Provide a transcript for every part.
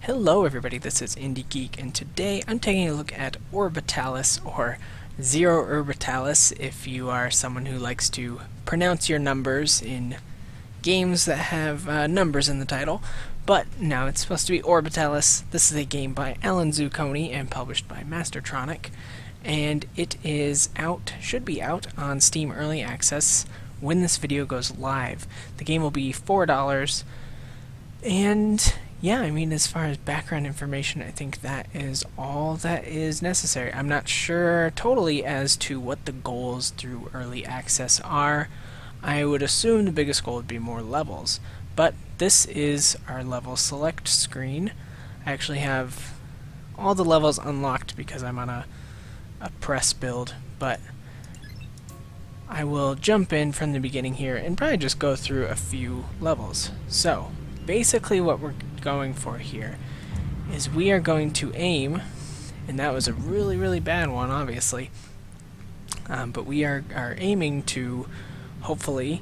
Hello everybody, this is IndieGeek, and today I'm taking a look at 0rbitalis, or 0rbitalis, if you are someone who likes to pronounce your numbers in games that have numbers in the title. But now it's supposed to be 0rbitalis. This is a game by Alan Zucconi and published by Mastertronic, and it is out, should be out on Steam Early Access when this video goes live. The game will be $4, and yeah, I mean, as far as background information, I think that is all that is necessary. I'm not sure totally as to what the goals through early access are. I would assume the biggest goal would be more levels, but this is our level select screen. I actually have all the levels unlocked because I'm on a press build, but I will jump in from the beginning here and probably just go through a few levels. So basically what we're going for here is we are going to aim, and that was a really bad one obviously, but we are aiming to hopefully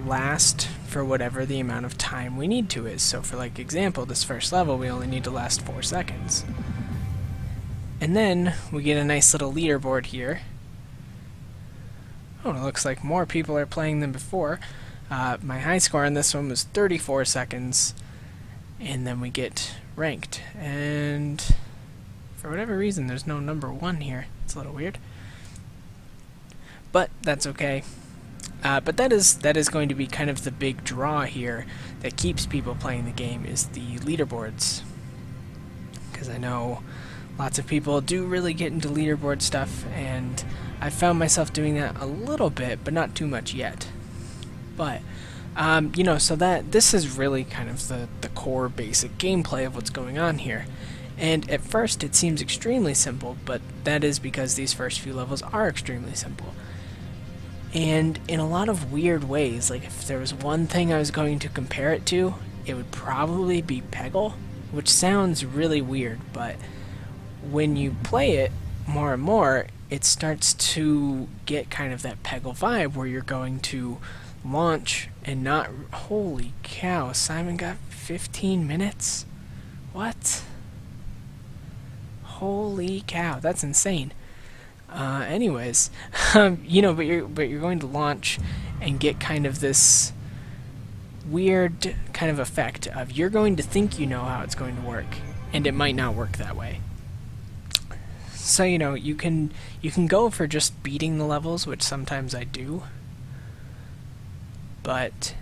last for whatever the amount of time we need to is. So for like example, this first level we only need to last 4 seconds, and then we get a nice little leaderboard here. Oh, it looks like more people are playing than before. My high score on this one was 34 seconds, and then we get ranked, and for whatever reason there's no number 1 here. It's a little weird, but that's okay. But that is going to be kind of the big draw here that keeps people playing the game, is the leaderboards, because I know lots of people do really get into leaderboard stuff, and I found myself doing that a little bit, but not too much yet. But you know, so that this is really kind of the core basic gameplay of what's going on here. And at first it seems extremely simple, but that is because these first few levels are extremely simple. And in a lot of weird ways, like if there was one thing I was going to compare it to, it would probably be Peggle, which sounds really weird, but when you play it more and more, it starts to get kind of that Peggle vibe where you're going to launch and not... Holy cow, Simon got 15 minutes? What? Holy cow, that's insane. Anyways, you know, but you're going to launch and get kind of this weird kind of effect of you're going to think you know how it's going to work, and it might not work that way. So, you know, you can go for just beating the levels, which sometimes I do. But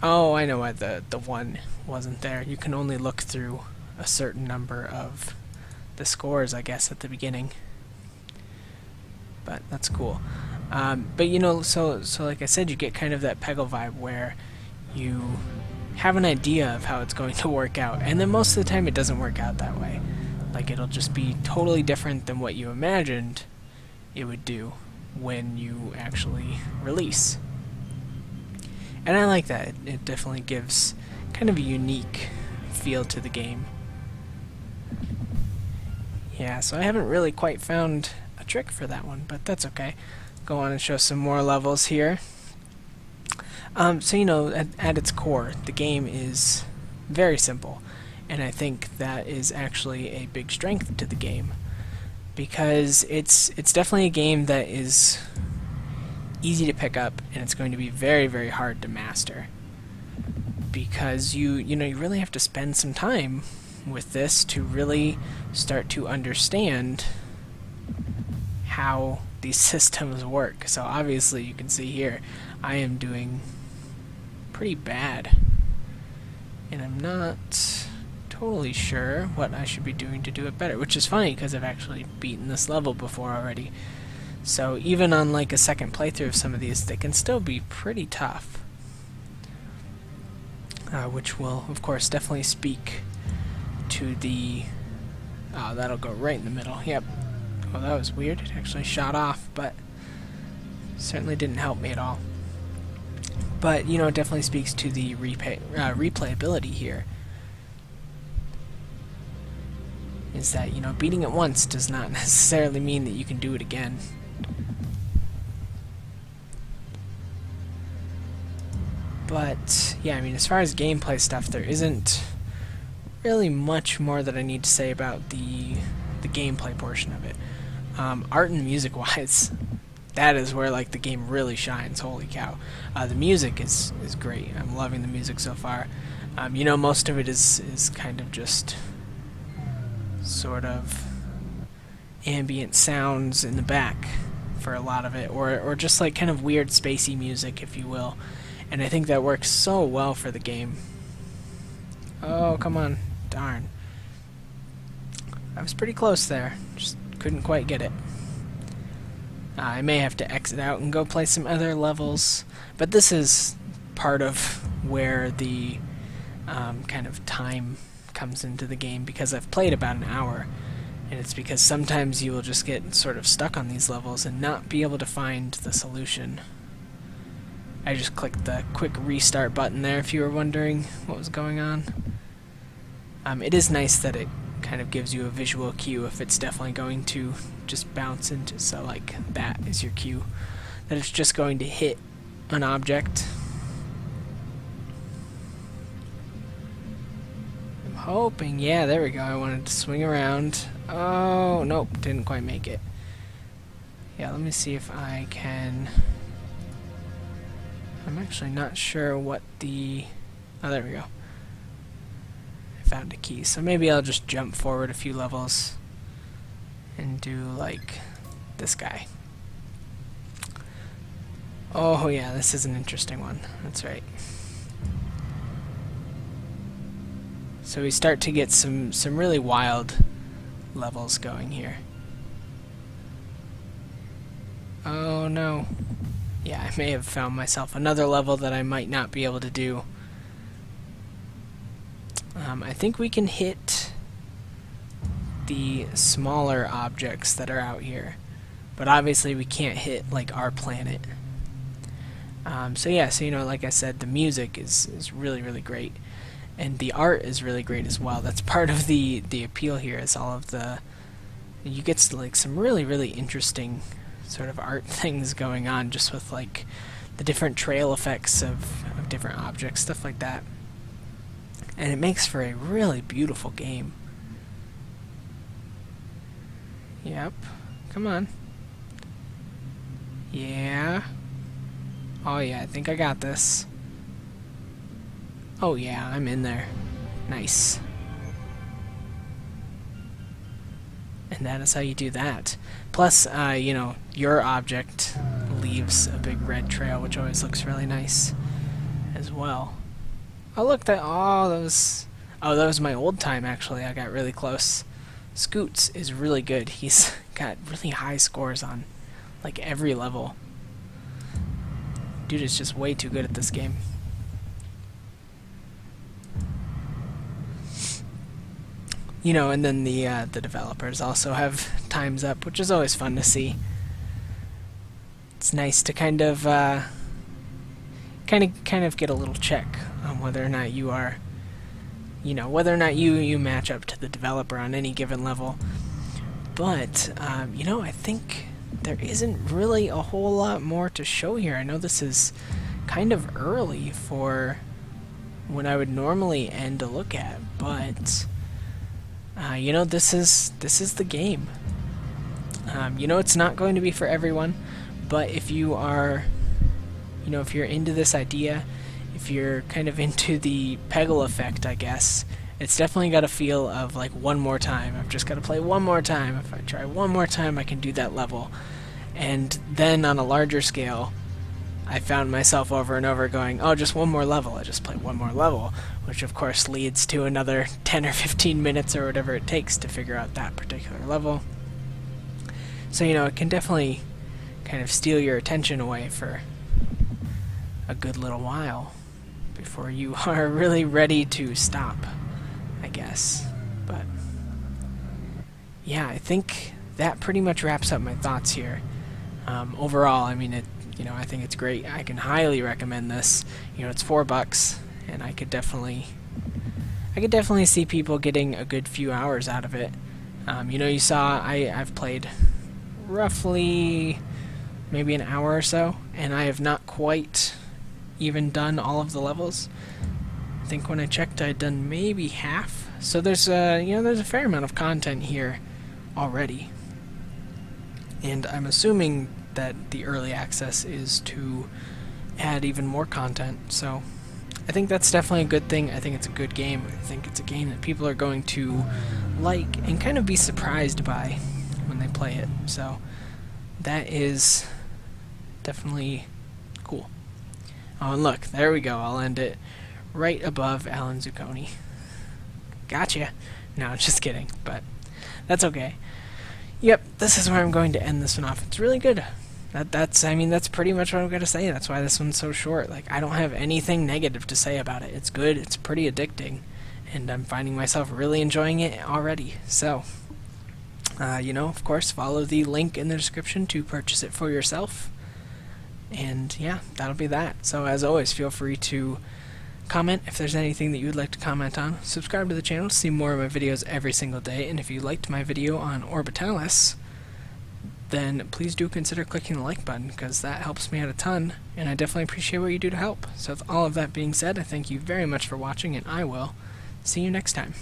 oh, I know why the 1 wasn't there. You can only look through a certain number of the scores, I guess, at the beginning. But that's cool. But you know, so like I said, you get kind of that Peggle vibe where you have an idea of how it's going to work out, and then most of the time it doesn't work out that way. Like, it'll just be totally different than what you imagined it would do when you actually release. And I like that. It definitely gives kind of a unique feel to the game. Yeah, so I haven't really quite found a trick for that one, but that's okay. Go on and show some more levels here. So, you know, at its core, the game is very simple. And I think that is actually a big strength to the game, because it's definitely a game that is easy to pick up, and it's going to be very hard to master, because you know, you really have to spend some time with this to really start to understand how these systems work. So obviously you can see here I am doing pretty bad, and I'm not totally sure what I should be doing to do it better, which is funny because I've actually beaten this level before already. So even on like a second playthrough of some of these, they can still be pretty tough, which will of course definitely speak to the... oh, that'll go right in the middle. Yep. Oh, that was weird. It actually shot off, but certainly didn't help me at all. But you know, it definitely speaks to the replayability here. Is that, you know, beating it once does not necessarily mean that you can do it again. But yeah, I mean, as far as gameplay stuff, there isn't really much more that I need to say about the gameplay portion of it. Art and music wise, that is where like the game really shines. Holy cow! The music is great. I'm loving the music so far. You know, most of it is kind of just sort of ambient sounds in the back for a lot of it, or just like kind of weird spacey music, if you will. And I think that works so well for the game. Oh, come on. Darn. I was pretty close there. Just couldn't quite get it. I may have to exit out and go play some other levels, but this is part of where the kind of time comes into the game, because I've played about an hour, and it's because sometimes you will just get sort of stuck on these levels and not be able to find the solution. I just clicked the quick restart button there if you were wondering what was going on. It is nice that it kind of gives you a visual cue if it's definitely going to just bounce into, so like that is your cue, that it's just going to hit an object. I'm hoping, yeah, there we go, I wanted to swing around. Oh, nope, didn't quite make it. Yeah, let me see if I can... I'm actually not sure what the... Oh, there we go. I found a key, so maybe I'll just jump forward a few levels and do, like, this guy. Oh, yeah, this is an interesting one. That's right. So we start to get some really wild levels going here. Oh, no. Yeah, I may have found myself another level that I might not be able to do. I think we can hit the smaller objects that are out here, but obviously we can't hit like our planet. So yeah, so you know, like I said, the music is really, really great, and the art is really great as well. That's part of the appeal here, is all of the... You get like some really, really interesting sort of art things going on, just with like the different trail effects of different objects, stuff like that. And it makes for a really beautiful game. Yep. Come on. Yeah. Oh yeah, I think I got this. Oh yeah, I'm in there. Nice. And that is how you do that. Plus, you know, your object leaves a big red trail, which always looks really nice as well. Oh look, that was my old time actually. I got really close. Scoots is really good. He's got really high scores on like every level. Dude is just way too good at this game. You know, and then the developers also have times up, which is always fun to see. It's nice to kind of get a little check on whether or not you are, you know, whether or not you match up to the developer on any given level. But you know, I think there isn't really a whole lot more to show here. I know this is kind of early for when I would normally end a look at, but you know, this is the game. You know, it's not going to be for everyone, but if you are, you know, if you're into this idea, if you're kind of into the Peggle effect, I guess, it's definitely got a feel of like one more time. I've just got to play one more time. If I try one more time, I can do that level. And then on a larger scale, I found myself over and over going, oh, just one more level. I just play one more level, which of course leads to another 10 or 15 minutes or whatever it takes to figure out that particular level. So, you know, it can definitely kind of steal your attention away for a good little while before you are really ready to stop, I guess. But yeah, I think that pretty much wraps up my thoughts here. Overall, I mean, you know, I think it's great. I can highly recommend this. You know, it's $4, and I could definitely see people getting a good few hours out of it. You know, you saw I've played roughly maybe an hour or so, and I have not quite even done all of the levels. think when I checked I'd done maybe half. So there's there's a fair amount of content here already. And I'm assuming that the early access is to add even more content. So I think that's definitely a good thing. I think it's a good game. I think it's a game that people are going to like and kind of be surprised by when they play it. So that is definitely cool. Oh, and look, there we go. I'll end it right above Alan Zucconi. Gotcha. No, just kidding, but that's okay. Yep, this is where I'm going to end this one off. It's really good. That's pretty much what I'm going to say. That's why this one's so short. Like, I don't have anything negative to say about it. It's good, it's pretty addicting, and I'm finding myself really enjoying it already. So, of course, follow the link in the description to purchase it for yourself. And yeah, that'll be that. So as always, feel free to comment if there's anything that you would like to comment on. Subscribe to the channel to see more of my videos every single day. And if you liked my video on 0rbitalis, then please do consider clicking the like button, because that helps me out a ton, and I definitely appreciate what you do to help. So with all of that being said, I thank you very much for watching, and I will see you next time.